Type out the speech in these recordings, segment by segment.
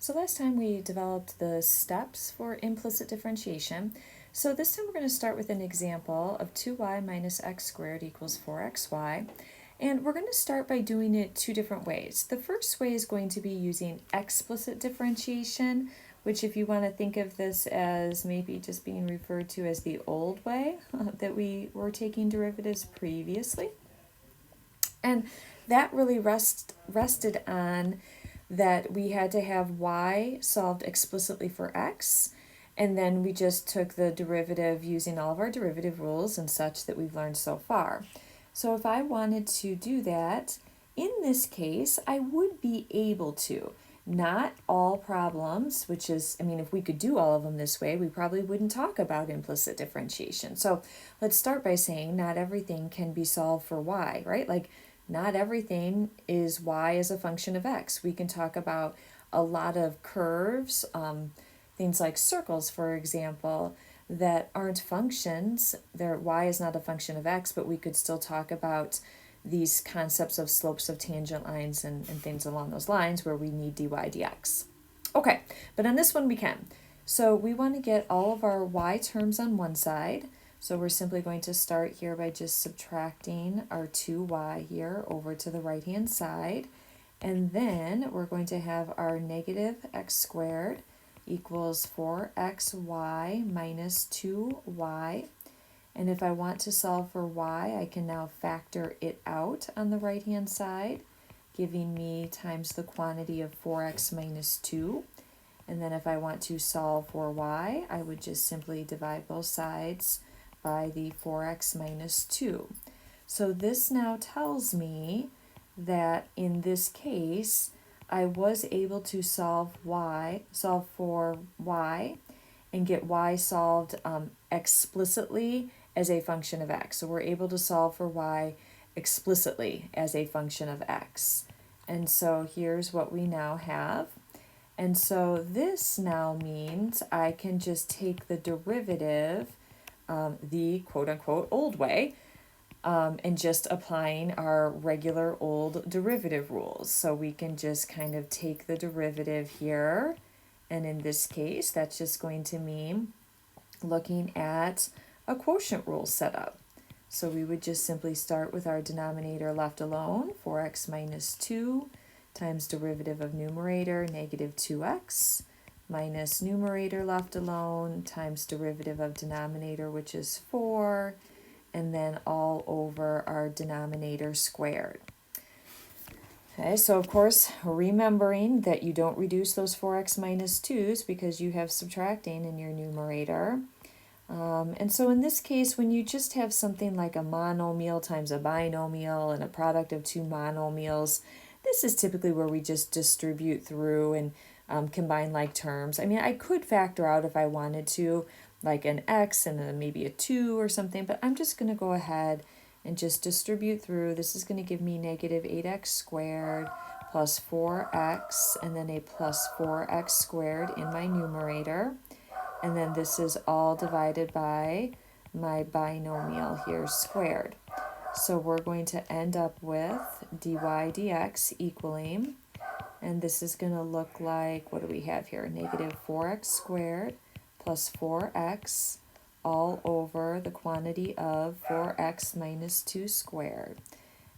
So last time we developed the steps for implicit differentiation. So this time we're going to start with an example of 2y minus x squared equals 4xy. And we're going to start by doing it two different ways. The first way is going to be using explicit differentiation, which if you want to think of this as maybe just being referred to as the old way that we were taking derivatives previously. And that really rested on that we had to have y solved explicitly for x, and then we just took the derivative using all of our derivative rules and such that we've learned so far. So if I wanted to do that, in this case, I would be able to. Not all problems, which is, if we could do all of them this way, we probably wouldn't talk about implicit differentiation. So let's start by saying not everything can be solved for y, right? Like, not everything is y as a function of x. We can talk about a lot of curves, things like circles, for example, that aren't functions. Y is not a function of x, but we could still talk about these concepts of slopes of tangent lines and things along those lines where we need dy dx. Okay, but on this one we can. So we want to get all of our y terms on one side. So we're simply going to start here by just subtracting our 2y here over to the right-hand side. And then we're going to have our negative x squared equals 4xy minus 2y. And if I want to solve for y, I can now factor it out on the right-hand side, giving me times the quantity of 4x minus 2. And then if I want to solve for y, I would just simply divide both sides by the 4x minus 2. So this now tells me that in this case, I was able to solve for y, and get y solved explicitly as a function of x. So we're able to solve for y explicitly as a function of x. And so here's what we now have. And so this now means I can just take the derivative the quote-unquote old way, and just applying our regular old derivative rules. So we can just kind of take the derivative here, and in this case, that's just going to mean looking at a quotient rule setup. So we would just simply start with our denominator left alone, 4x minus 2 times derivative of numerator, negative 2x, minus numerator left alone times derivative of denominator, which is 4, and then all over our denominator squared. Okay, so of course, remembering that you don't reduce those 4x minus 2's because you have subtracting in your numerator. And so in this case, when you just have something like a monomial times a binomial and a product of two monomials, this is typically where we just distribute through and combine like terms. I could factor out if I wanted to, like an x and then maybe a 2 or something, but I'm just going to go ahead and just distribute through. This is going to give me negative 8x squared plus 4x, and then a plus 4x squared in my numerator. And then this is all divided by my binomial here squared. So we're going to end up with dy dx equaling, and this is going to look like, what do we have here? Negative 4x squared plus 4x all over the quantity of 4x minus 2 squared.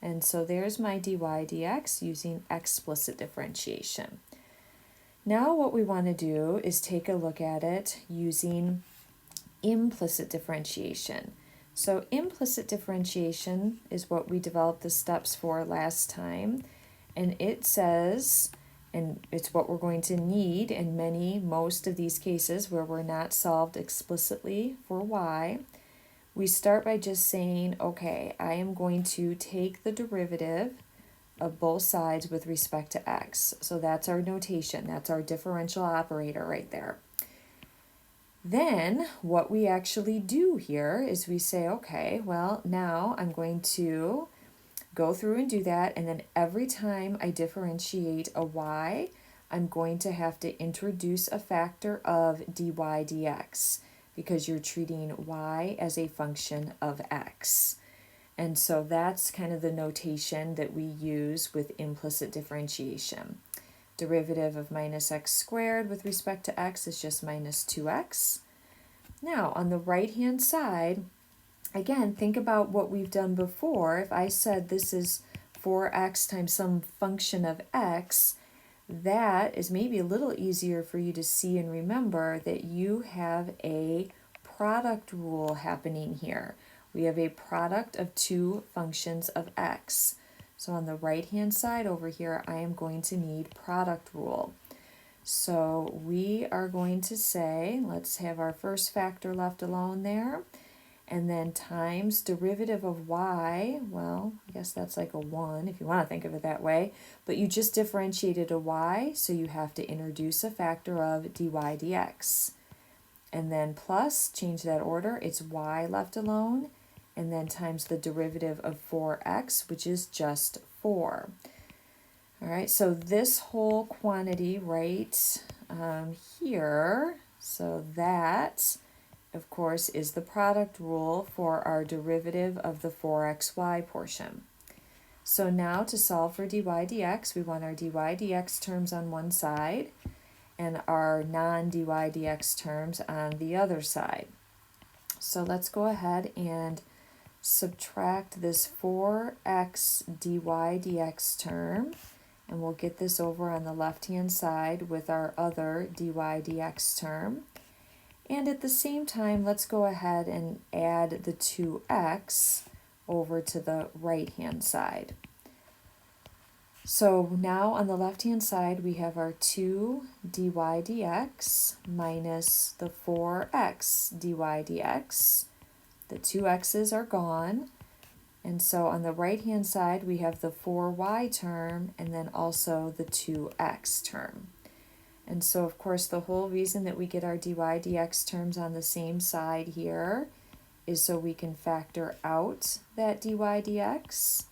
And so there's my dy dx using explicit differentiation. Now what we want to do is take a look at it using implicit differentiation. So implicit differentiation is what we developed the steps for last time, and it says, and it's what we're going to need in most of these cases where we're not solved explicitly for y. We start by just saying, okay, I am going to take the derivative of both sides with respect to x. So that's our notation. That's our differential operator right there. Then what we actually do here is we say, okay, well, now I'm going to go through and do that, and then every time I differentiate a y, I'm going to have to introduce a factor of dy dx because you're treating y as a function of x. And so that's kind of the notation that we use with implicit differentiation. Derivative of minus x squared with respect to x is just minus 2x. Now, on the right-hand side, again, think about what we've done before. If I said this is 4x times some function of x, that is maybe a little easier for you to see and remember that you have a product rule happening here. We have a product of two functions of x. So on the right-hand side over here, I am going to need product rule. So we are going to say, let's have our first factor left alone there, and then times derivative of y, well, I guess that's like a 1 if you want to think of it that way, but you just differentiated a y, so you have to introduce a factor of dy dx. And then plus, change that order, it's y left alone, and then times the derivative of 4x, which is just 4. All right, so this whole quantity right here, so that, of course, is the product rule for our derivative of the 4xy portion. So now to solve for dy dx, we want our dy dx terms on one side and our non-dy dx terms on the other side. So let's go ahead and subtract this 4x dy dx term, and we'll get this over on the left-hand side with our other dy dx term. And at the same time, let's go ahead and add the 2x over to the right-hand side. So now on the left-hand side, we have our 2 dy dx minus the 4x dy dx. The 2x's are gone. And so on the right-hand side, we have the 4y term and then also the 2x term. And so, of course, the whole reason that we get our dy dx terms on the same side here is so we can factor out that dy dx.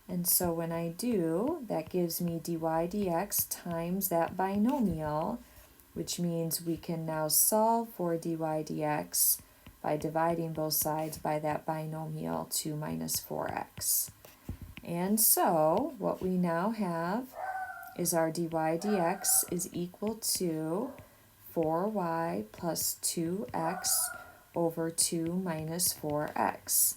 And so when I do, that gives me dy dx times that binomial, which means we can now solve for dy dx by dividing both sides by that binomial 2 minus 4x. And so what we now have is our dy dx is equal to 4y plus 2x over 2 minus 4x.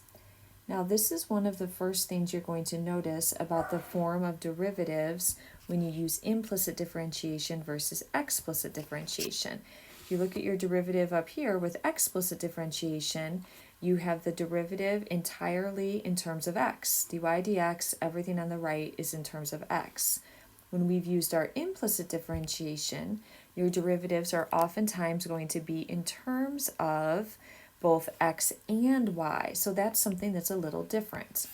Now this is one of the first things you're going to notice about the form of derivatives when you use implicit differentiation versus explicit differentiation. If you look at your derivative up here with explicit differentiation, you have the derivative entirely in terms of x. dy dx, everything on the right is in terms of x. When we've used our implicit differentiation, your derivatives are oftentimes going to be in terms of both x and y, so that's something that's a little different.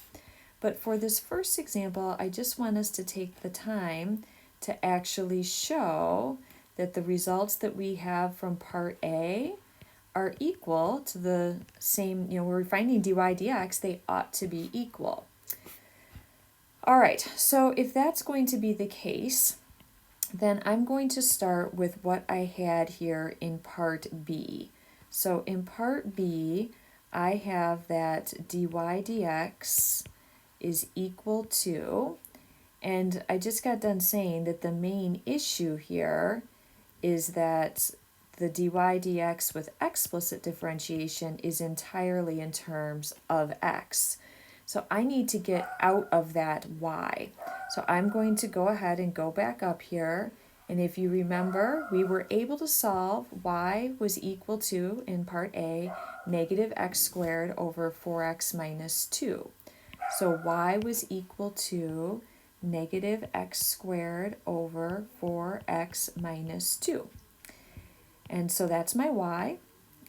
But for this first example, I just want us to take the time to actually show that the results that we have from part A are equal to the same, we're finding dy dx, they ought to be equal. All right, so if that's going to be the case, then I'm going to start with what I had here in part B. So in part B, I have that dy dx is equal to, and I just got done saying that the main issue here is that the dy dx with explicit differentiation is entirely in terms of x. So I need to get out of that y. So I'm going to go ahead and go back up here. And if you remember, we were able to solve y was equal to, in part A, negative x squared over 4x minus 2. So y was equal to negative x squared over 4x minus 2. And so that's my y.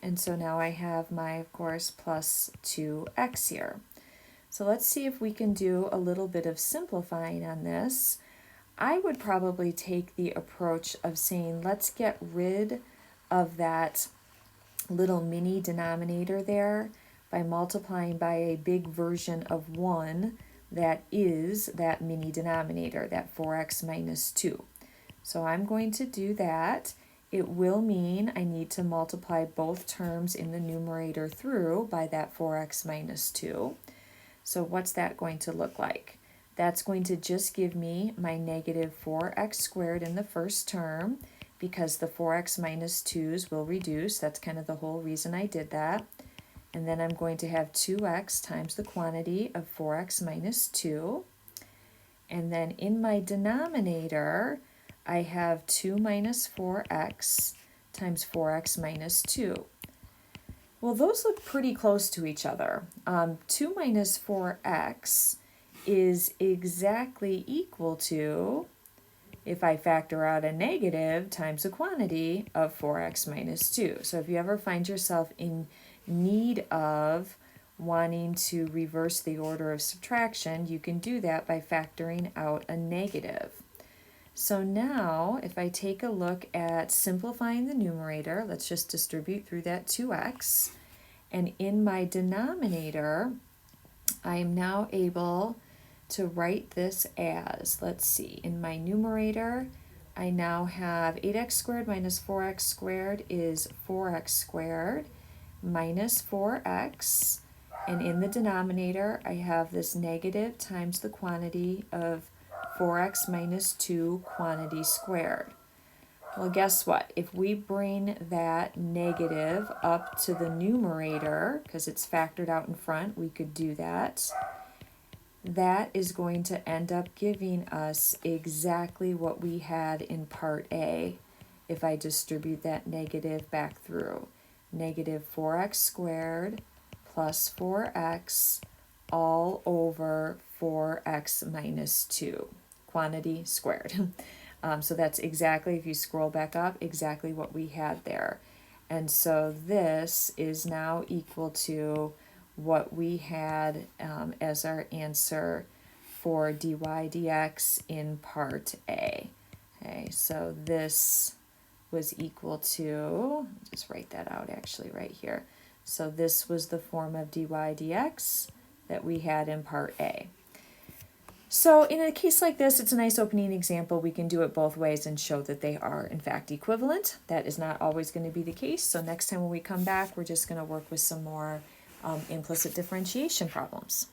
And so now I have my, of course, plus 2x here. So let's see if we can do a little bit of simplifying on this. I would probably take the approach of saying, let's get rid of that little mini denominator there by multiplying by a big version of 1 that is that mini denominator, that 4x minus 2. So I'm going to do that. It will mean I need to multiply both terms in the numerator through by that 4x minus 2. So what's that going to look like? That's going to just give me my negative 4x squared in the first term because the 4x minus 2's will reduce. That's kind of the whole reason I did that. And then I'm going to have 2x times the quantity of 4x minus 2. And then in my denominator, I have 2 minus 4x times 4x minus 2. Well, those look pretty close to each other. 2 minus 4x is exactly equal to, if I factor out a negative, times the quantity of 4x minus 2. So if you ever find yourself in need of wanting to reverse the order of subtraction, you can do that by factoring out a negative. So now, if I take a look at simplifying the numerator, let's just distribute through that 2x. And in my denominator, I am now able to write this as, let's see, in my numerator, I now have 8x squared minus 4x squared is 4x squared minus 4x. And in the denominator, I have this negative times the quantity of 4x minus 2 quantity squared. Well, guess what? If we bring that negative up to the numerator, because it's factored out in front, we could do that. That is going to end up giving us exactly what we had in part A if I distribute that negative back through. Negative 4x squared plus 4x all over 4x minus 2, quantity squared. So that's exactly, if you scroll back up, exactly what we had there. And so this is now equal to what we had as our answer for dy dx in part A. Okay, so this was equal to, just write that out actually right here. So this was the form of dy dx that we had in part A. So in a case like this, it's a nice opening example. We can do it both ways and show that they are in fact equivalent. That is not always going to be the case. So next time when we come back, we're just going to work with some more implicit differentiation problems.